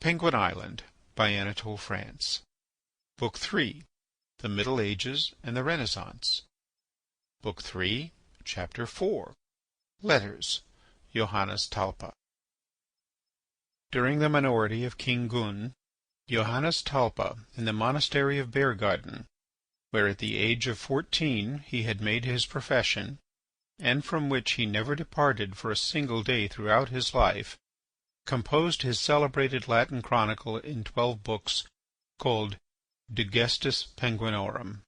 Penguin Island, by Anatole France. Book 3. The Middle Ages and the Renaissance. Book 3, Chapter 4. Letters. Johannes Talpa. During the minority of King Gun, Johannes Talpa, in the monastery of Beargarden, where at the age of 14 he had made his profession, and from which he never departed for a single day throughout his life, composed his celebrated Latin chronicle in 12 books, called De Gestis Penguinorum.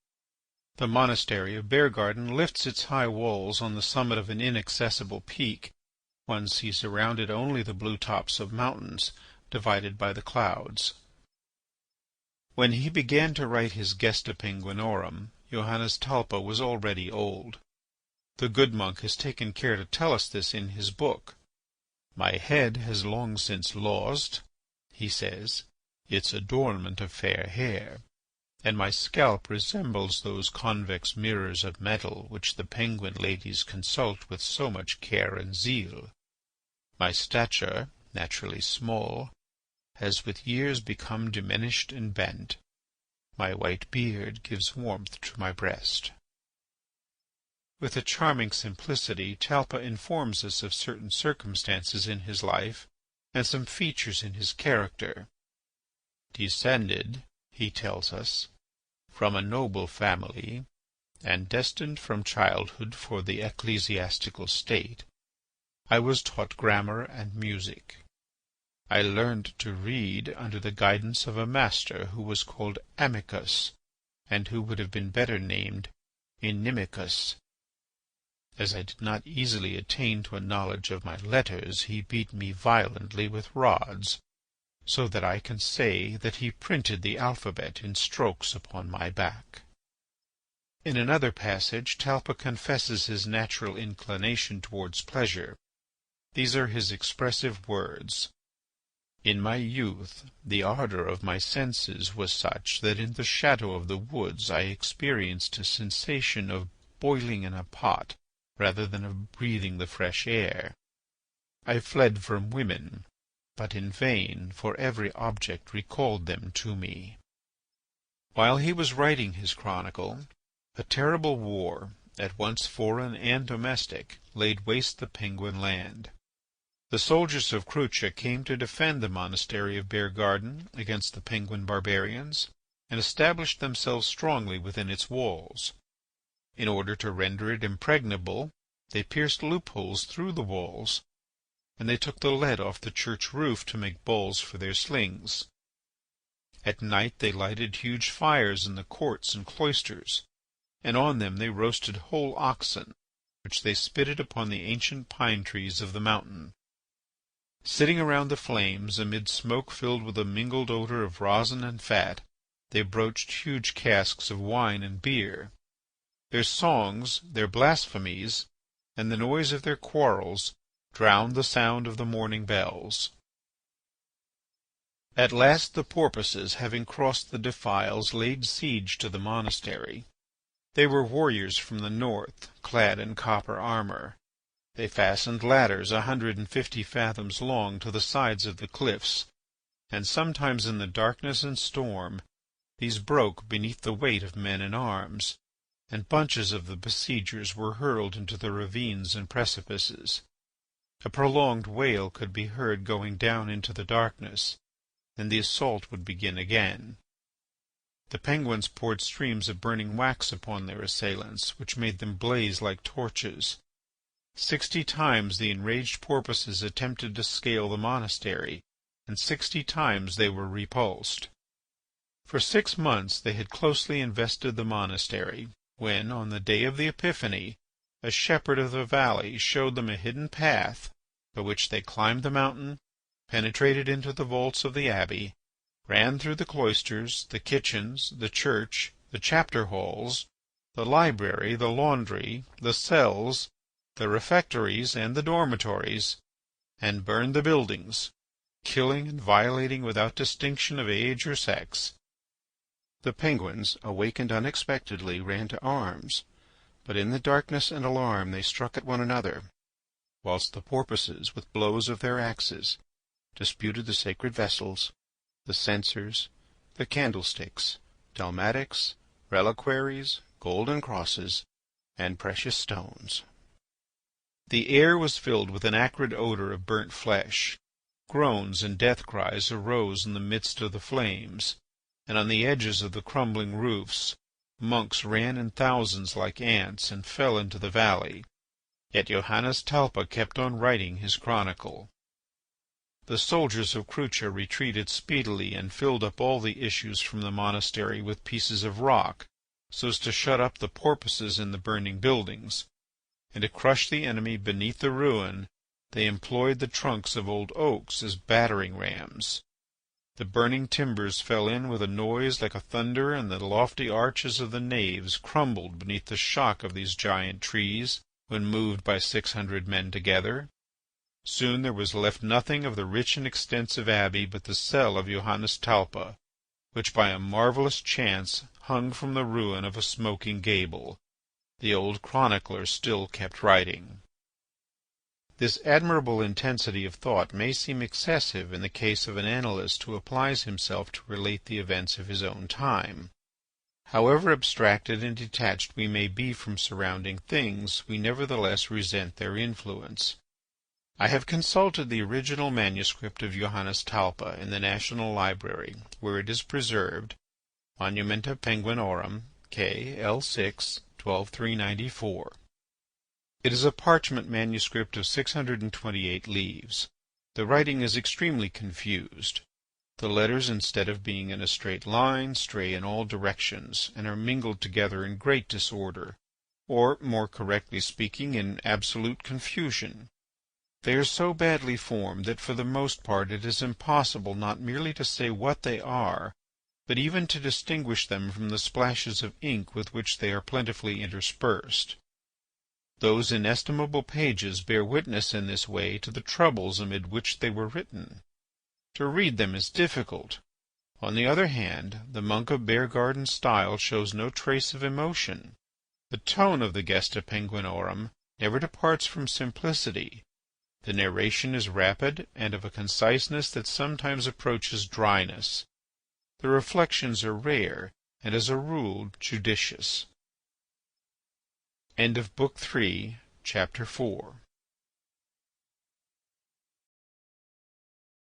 The monastery of Beargarden lifts its high walls on the summit of an inaccessible peak. One sees around it only the blue tops of mountains, divided by the clouds. When he began to write his Gesta Penguinorum, Johannes Talpa was already old. The good monk has taken care to tell us this in his book. "My head has long since lost," he says, "its adornment of fair hair, and my scalp resembles those convex mirrors of metal which the Penguin ladies consult with so much care and zeal. My stature, naturally small, has with years become diminished and bent. My white beard gives warmth to my breast." With a charming simplicity, Talpa informs us of certain circumstances in his life and some features in his character. "Descended," he tells us, "from a noble family, and destined from childhood for the ecclesiastical state, I was taught grammar and music. I learned to read under the guidance of a master who was called Amicus, and who would have been better named Inimicus. As I did not easily attain to a knowledge of my letters, he beat me violently with rods, so that I can say that he printed the alphabet in strokes upon my back." In another passage Talpa confesses his natural inclination towards pleasure. These are his expressive words: "In my youth the ardour of my senses was such that in the shadow of the woods I experienced a sensation of boiling in a pot rather than of breathing the fresh air. I fled from women, but in vain, for every object recalled them to me." While he was writing his chronicle, a terrible war, at once foreign and domestic, laid waste the Penguin land. The soldiers of Crucha came to defend the monastery of Beargarden against the Penguin barbarians, and established themselves strongly within its walls. In order to render it impregnable, they pierced loopholes through the walls, and they took the lead off the church roof to make balls for their slings. At night they lighted huge fires in the courts and cloisters, and on them they roasted whole oxen, which they spitted upon the ancient pine trees of the mountain. Sitting around the flames, amid smoke filled with a mingled odour of rosin and fat, they broached huge casks of wine and beer. Their songs, their blasphemies, and the noise of their quarrels drowned the sound of the morning bells. At last the porpoises, having crossed the defiles, laid siege to the monastery. They were warriors from the north, clad in copper armour. They fastened ladders 150 fathoms long to the sides of the cliffs, and sometimes in the darkness and storm these broke beneath the weight of men and arms, and bunches of the besiegers were hurled into the ravines and precipices. A prolonged wail could be heard going down into the darkness, and the assault would begin again. The Penguins poured streams of burning wax upon their assailants, which made them blaze like torches. 60 times the enraged porpoises attempted to scale the monastery, and 60 times they were repulsed. For 6 months they had closely invested the monastery, when, on the day of the Epiphany, a shepherd of the valley showed them a hidden path by which they climbed the mountain, penetrated into the vaults of the abbey, ran through the cloisters, the kitchens, the church, the chapter halls, the library, the laundry, the cells, the refectories, and the dormitories, and burned the buildings, killing and violating without distinction of age or sex. The Penguins, awakened unexpectedly, ran to arms, but in the darkness and alarm they struck at one another, whilst the porpoises, with blows of their axes, disputed the sacred vessels the censers, the candlesticks, dalmatics, reliquaries, golden crosses, and precious stones. The air was filled with an acrid odour of burnt flesh. Groans and death cries arose in the midst of the flames, and on the edges of the crumbling roofs monks ran in thousands like ants and fell into the valley. Yet Johannes Talpa kept on writing his chronicle. The soldiers of Crucha retreated speedily and filled up all the issues from the monastery with pieces of rock, so as to shut up the porpoises in the burning buildings. And to crush the enemy beneath the ruin, they employed the trunks of old oaks as battering rams. The burning timbers fell in with a noise like a thunder, and the lofty arches of the naves crumbled beneath the shock of these giant trees when moved by 600 men together. Soon there was left nothing of the rich and extensive abbey but the cell of Johannes Talpa, which by a marvellous chance hung from the ruin of a smoking gable. The old chronicler still kept writing. This admirable intensity of thought may seem excessive in the case of an annalist who applies himself to relate the events of his own time. However abstracted and detached we may be from surrounding things, we nevertheless resent their influence. I have consulted the original manuscript of Johannes Talpa in the National Library, where it is preserved, Monumenta Penguinorum, K. L. 6, 12394. It is a parchment manuscript of 628 leaves. The writing is extremely confused. The letters, instead of being in a straight line, stray in all directions, and are mingled together in great disorder, or, more correctly speaking, in absolute confusion. They are so badly formed that for the most part it is impossible not merely to say what they are, but even to distinguish them from the splashes of ink with which they are plentifully interspersed. Those inestimable pages bear witness in this way to the troubles amid which they were written. To read them is difficult. On the other hand, the monk of Beargarden style shows no trace of emotion. The tone of the Gesta Penguinorum never departs from simplicity. The narration is rapid and of a conciseness that sometimes approaches dryness. The reflections are rare and, as a rule, judicious. End of Book 3, Chapter 4.